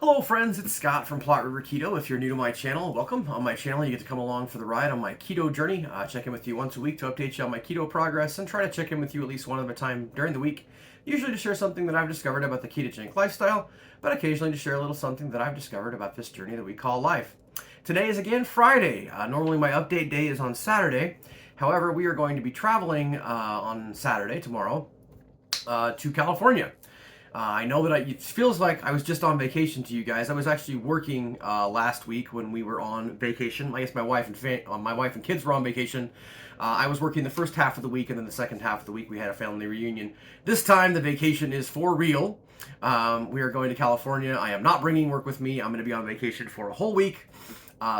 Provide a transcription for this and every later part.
Hello friends, it's Scott from Plot River Keto. If you're new to my channel, welcome. On my channel, you get to come along for the ride on my keto journey. Check in with you once a week to update you on my keto progress and try to check in with you at least one at a time during the week. Usually to share something that I've discovered about the ketogenic lifestyle, but occasionally to share a little something that I've discovered about this journey that we call life. Today is again Friday. Normally my update day is on Saturday. However, we are going to be traveling on Saturday, tomorrow, to California. I know that it feels like I was just on vacation to you guys. I was actually working last week when we were on vacation. I guess my wife and kids were on vacation. I was working the first half of the week, and then the second half of the week we had a family reunion. This time the vacation is for real. We are going to California. I am not bringing work with me. I'm going to be on vacation for a whole week.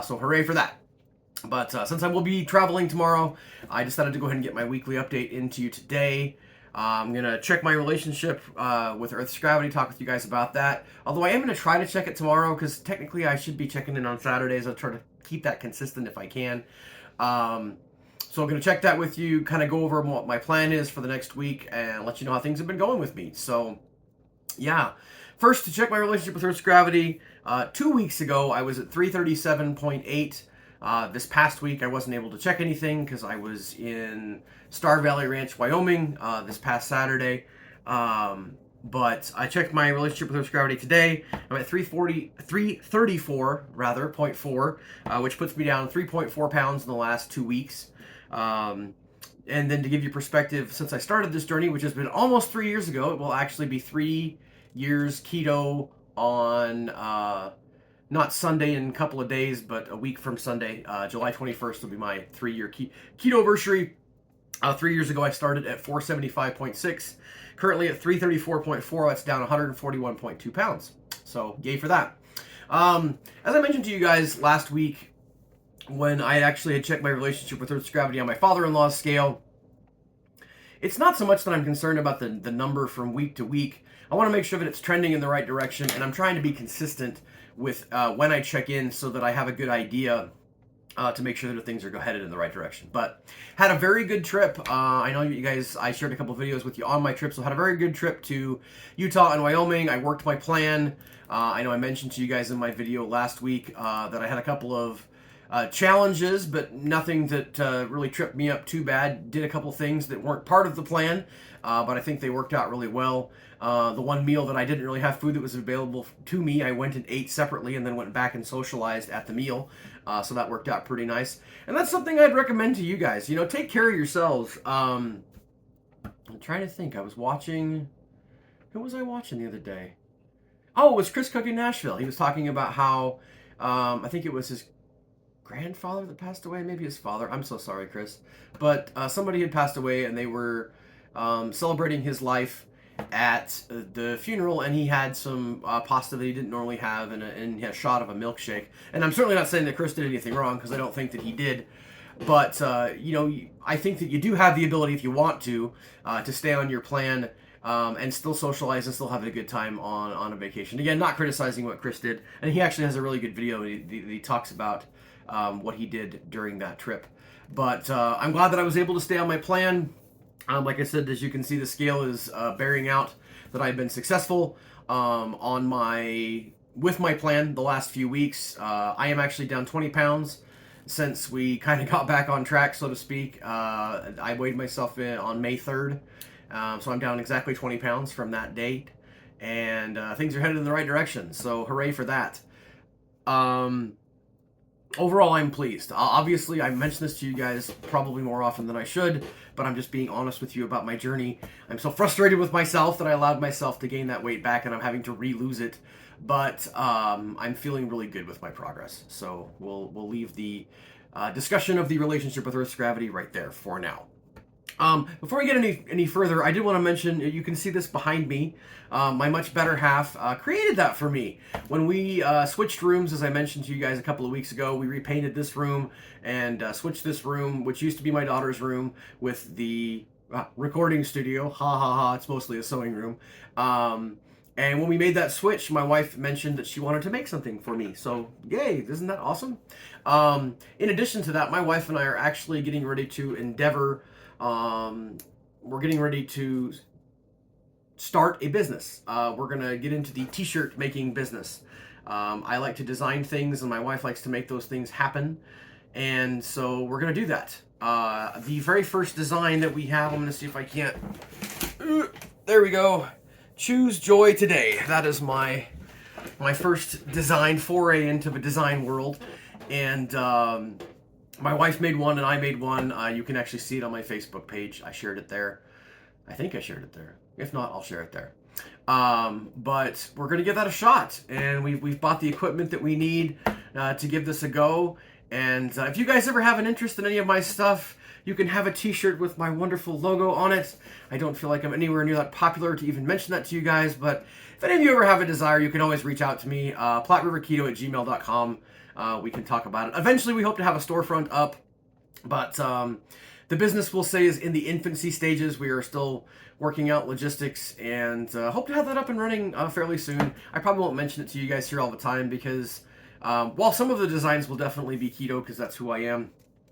So hooray for that. But since I will be traveling tomorrow, I decided to go ahead and get my weekly update into you today. I'm going to check my relationship with Earth's gravity, talk with you guys about that. Although I am going to try to check it tomorrow because technically I should be checking in on Saturdays. I'll try to keep that consistent if I can. So I'm going to check that with you, kind of go over what my plan is for the next week and let you know how things have been going with me. So, yeah. First, to check my relationship with Earth's gravity, 2 weeks ago I was at 337.8. This past week, I wasn't able to check anything because I was in Star Valley Ranch, Wyoming, this past Saturday. But I checked my relationship with Earth's gravity today. I'm at 334, rather, 0.4, which puts me down 3.4 pounds in the last 2 weeks. And then to give you perspective, since I started this journey, which has been almost 3 years ago, it will actually be 3 years keto on not Sunday in a couple of days, but a week from Sunday. July 21st will be my 3-year keto anniversary. 3 years ago, I started at 475.6. Currently at 334.4. That's down 141.2 pounds. So, yay for that. As I mentioned to you guys last week, when I actually had checked my relationship with Earth's gravity on my father-in-law's scale, it's not so much that I'm concerned about the number from week to week. I want to make sure that it's trending in the right direction, and I'm trying to be consistent with when I check in so that I have a good idea to make sure that things are headed in the right direction. But had a very good trip. I know you guys, I shared a couple of videos with you on my trip, so had a very good trip to Utah and Wyoming. I worked my plan. I know I mentioned to you guys in my video last week that I had a couple of challenges, but nothing that really tripped me up too bad. Did a couple things that weren't part of the plan, but I think they worked out really well. The one meal that I didn't really have food that was available to me, I went and ate separately and then went back and socialized at the meal. So that worked out pretty nice. And that's something I'd recommend to you guys. You know, take care of yourselves. I'm trying to think. I was watching... Who was I watching the other day? Oh, it was Chris Cook in Nashville. He was talking about how... I think it was his grandfather that passed away, maybe his father. I'm so sorry, Chris. But somebody had passed away and they were celebrating his life at the funeral, and he had some pasta that he didn't normally have and a shot of a milkshake. And I'm certainly not saying that Chris did anything wrong, because I don't think that he did. But, you know, I think that you do have the ability, if you want to stay on your plan and still socialize and still have a good time on a vacation. Again, not criticizing what Chris did. And he actually has a really good video. He talks about what he did during that trip. But I'm glad that I was able to stay on my plan. Like I said, as you can see, the scale is bearing out that I've been successful with my plan the last few weeks. I am actually down 20 pounds since we kind of got back on track, so to speak. I weighed myself in on May 3rd, so I'm down exactly 20 pounds from that date, and things are headed in the right direction, so hooray for that. Overall, I'm pleased. Obviously, I mentioned this to you guys probably more often than I should, but I'm just being honest with you about my journey. I'm so frustrated with myself that I allowed myself to gain that weight back, and I'm having to re-lose it. But I'm feeling really good with my progress. So we'll leave the discussion of the relationship with Earth's gravity right there for now. Before we get any further, I did want to mention, you can see this behind me. My much better half created that for me. When we switched rooms, as I mentioned to you guys a couple of weeks ago, we repainted this room and switched this room, which used to be my daughter's room, with the recording studio. Ha ha ha, it's mostly a sewing room. And when we made that switch, my wife mentioned that she wanted to make something for me. So, yay, isn't that awesome? In addition to that, my wife and I are actually getting ready to endeavor... we're getting ready to start a business. We're going to get into the t-shirt making business. I like to design things, and my wife likes to make those things happen. And so we're going to do that. The very first design that we have, I'm going to see if I can't. There we go. Choose joy today. That is my first design foray into the design world. And my wife made one and I made one. You can actually see it on my Facebook page. I shared it there. I think I shared it there. If not, I'll share it there. But we're going to give that a shot. And we've bought the equipment that we need to give this a go. And if you guys ever have an interest in any of my stuff, you can have a t-shirt with my wonderful logo on it. I don't feel like I'm anywhere near that popular to even mention that to you guys, but if any of you ever have a desire, you can always reach out to me, platriverketo@gmail.com. We can talk about it. Eventually, we hope to have a storefront up, but the business, we'll say, is in the infancy stages. We are still working out logistics and hope to have that up and running fairly soon. I probably won't mention it to you guys here all the time because while some of the designs will definitely be keto because that's who I am,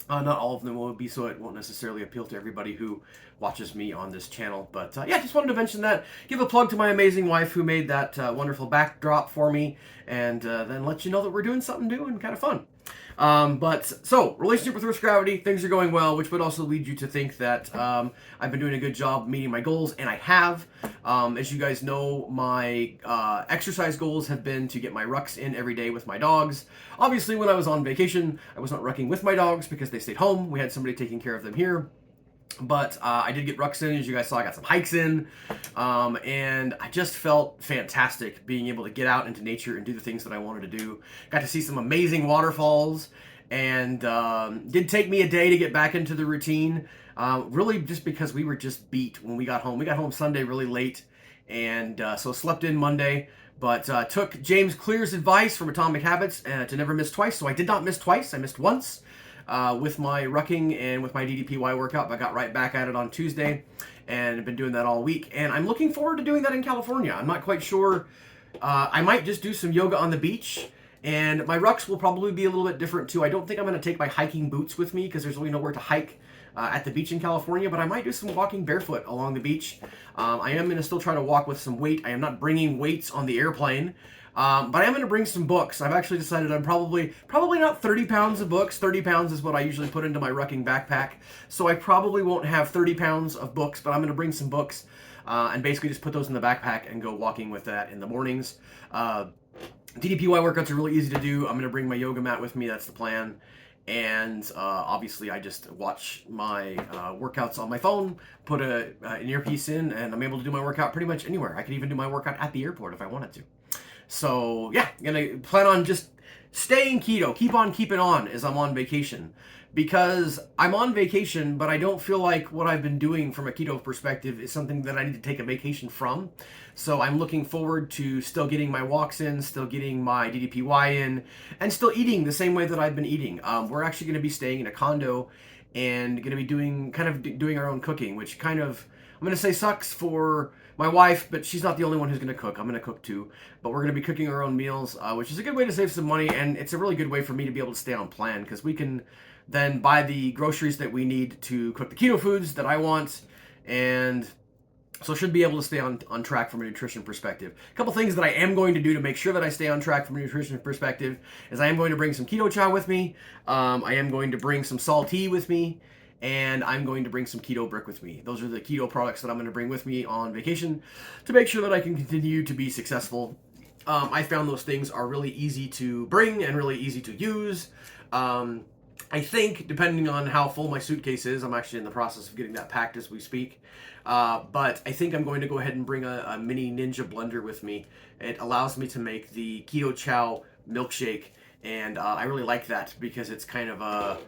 not all of them will be, so it won't necessarily appeal to everybody who watches me on this channel. But yeah, just wanted to mention that. Give a plug to my amazing wife who made that wonderful backdrop for me, and then let you know that we're doing something new and kind of fun. So, relationship with Earth's gravity, things are going well, which would also lead you to think that I've been doing a good job meeting my goals, and I have. As you guys know, my exercise goals have been to get my rucks in every day with my dogs. Obviously, when I was on vacation, I was not rucking with my dogs because they stayed home. We had somebody taking care of them here. But I did get rucks in. As you guys saw, I got some hikes in. And I just felt fantastic being able to get out into nature and do the things that I wanted to do. Got to see some amazing waterfalls. And did take me a day to get back into the routine. Really just because we were just beat when we got home. We got home Sunday really late. And so slept in Monday. But took James Clear's advice from Atomic Habits to never miss twice. So I did not miss twice. I missed once. With my rucking and with my DDPY workout, but I got right back at it on Tuesday and I've been doing that all week. And I'm looking forward to doing that in California. I'm not quite sure. I might just do some yoga on the beach, and my rucks will probably be a little bit different too. I don't think I'm going to take my hiking boots with me because there's really nowhere to hike at the beach in California, but I might do some walking barefoot along the beach. I am going to still try to walk with some weight. I am not bringing weights on the airplane. But I am going to bring some books. I've actually decided I'm probably not 30 pounds of books. 30 pounds is what I usually put into my rucking backpack. So I probably won't have 30 pounds of books, but I'm going to bring some books and basically just put those in the backpack and go walking with that in the mornings. DDPY workouts are really easy to do. I'm going to bring my yoga mat with me. That's the plan. And obviously I just watch my workouts on my phone, put an earpiece in, and I'm able to do my workout pretty much anywhere. I could even do my workout at the airport if I wanted to. So yeah, gonna plan on just staying keto, keep on keeping on as I'm on vacation, because I'm on vacation, but I don't feel like what I've been doing from a keto perspective is something that I need to take a vacation from. So I'm looking forward to still getting my walks in, still getting my DDPY in, and still eating the same way that I've been eating. We're actually going to be staying in a condo and going to be doing our own cooking, which kind of, I'm going to say sucks for my wife, but she's not the only one who's going to cook. I'm going to cook too, but we're going to be cooking our own meals, which is a good way to save some money, and it's a really good way for me to be able to stay on plan, because we can then buy the groceries that we need to cook the keto foods that I want, and so should be able to stay on track from a nutrition perspective. A couple things that I am going to do to make sure that I stay on track from a nutrition perspective is I am going to bring some keto chow with me, I am going to bring some salty with me, and I'm going to bring some keto brick with me. Those are the keto products that I'm going to bring with me on vacation to make sure that I can continue to be successful. I found those things are really easy to bring and really easy to use. I think, depending on how full my suitcase is, I'm actually in the process of getting that packed as we speak. But I think I'm going to go ahead and bring a mini Ninja blender with me. It allows me to make the keto chow milkshake, and I really like that because it's kind of a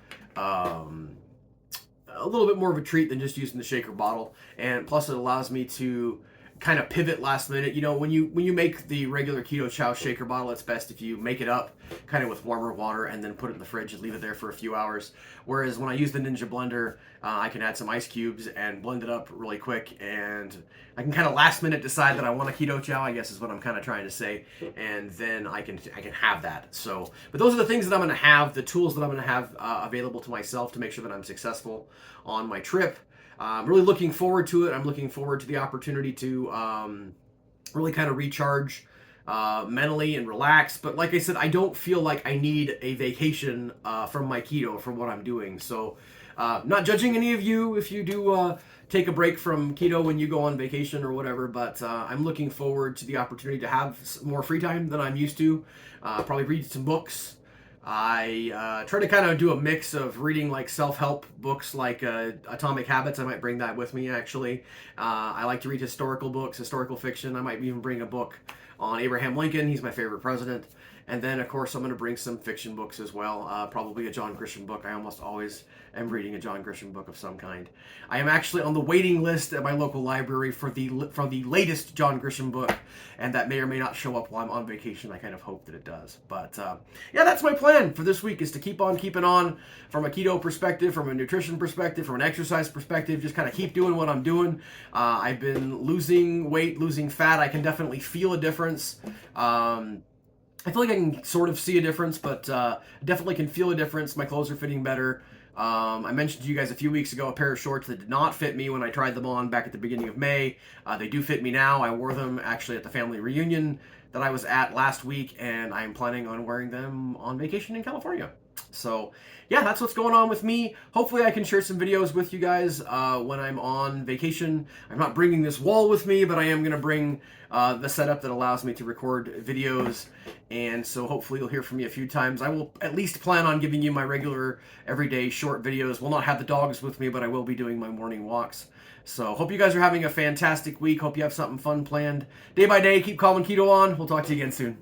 little bit more of a treat than just using the shaker bottle, and plus it allows me to kind of pivot last minute. You know, when you make the regular keto chow shaker bottle, it's best if you make it up kind of with warmer water and then put it in the fridge and leave it there for a few hours. Whereas when I use the Ninja blender, I can add some ice cubes and blend it up really quick, and I can kind of last minute decide that I want a keto chow, I guess is what I'm kind of trying to say, and then I can have that. So, but those are the things that I'm going to have, the tools that I'm going to have available to myself to make sure that I'm successful on my trip. I'm really looking forward to it. I'm looking forward to the opportunity to really kind of recharge mentally and relax. But like I said, I don't feel like I need a vacation from my keto from what I'm doing. So, not judging any of you if you do take a break from keto when you go on vacation or whatever, but I'm looking forward to the opportunity to have more free time than I'm used to. Probably read some books. I try to kind of do a mix of reading like self-help books like Atomic Habits. I might bring that with me actually. I like to read historical books, historical fiction. I might even bring a book on Abraham Lincoln. He's my favorite president. And then, of course, I'm going to bring some fiction books as well. Probably a John Grisham book. I almost always am reading a John Grisham book of some kind. I am actually on the waiting list at my local library for the latest John Grisham book, and that may or may not show up while I'm on vacation. I kind of hope that it does. But yeah, that's my plan for this week, is to keep on keeping on from a keto perspective, from a nutrition perspective, from an exercise perspective. Just kind of keep doing what I'm doing. I've been losing weight, losing fat. I can definitely feel a difference. I feel like I can sort of see a difference, but definitely can feel a difference. My clothes are fitting better. I mentioned to you guys a few weeks ago a pair of shorts that did not fit me when I tried them on back at the beginning of May. They do fit me now. I wore them actually at the family reunion that I was at last week, and I'm planning on wearing them on vacation in California. So yeah, that's what's going on with me. Hopefully I can share some videos with you guys when I'm on vacation. I'm not bringing this wall with me, but I am going to bring the setup that allows me to record videos. And so hopefully you'll hear from me a few times. I will at least plan on giving you my regular everyday short videos. Will not have the dogs with me, but I will be doing my morning walks. So hope you guys are having a fantastic week. Hope you have something fun planned. Day by day, keep calm and keto on. We'll talk to you again soon.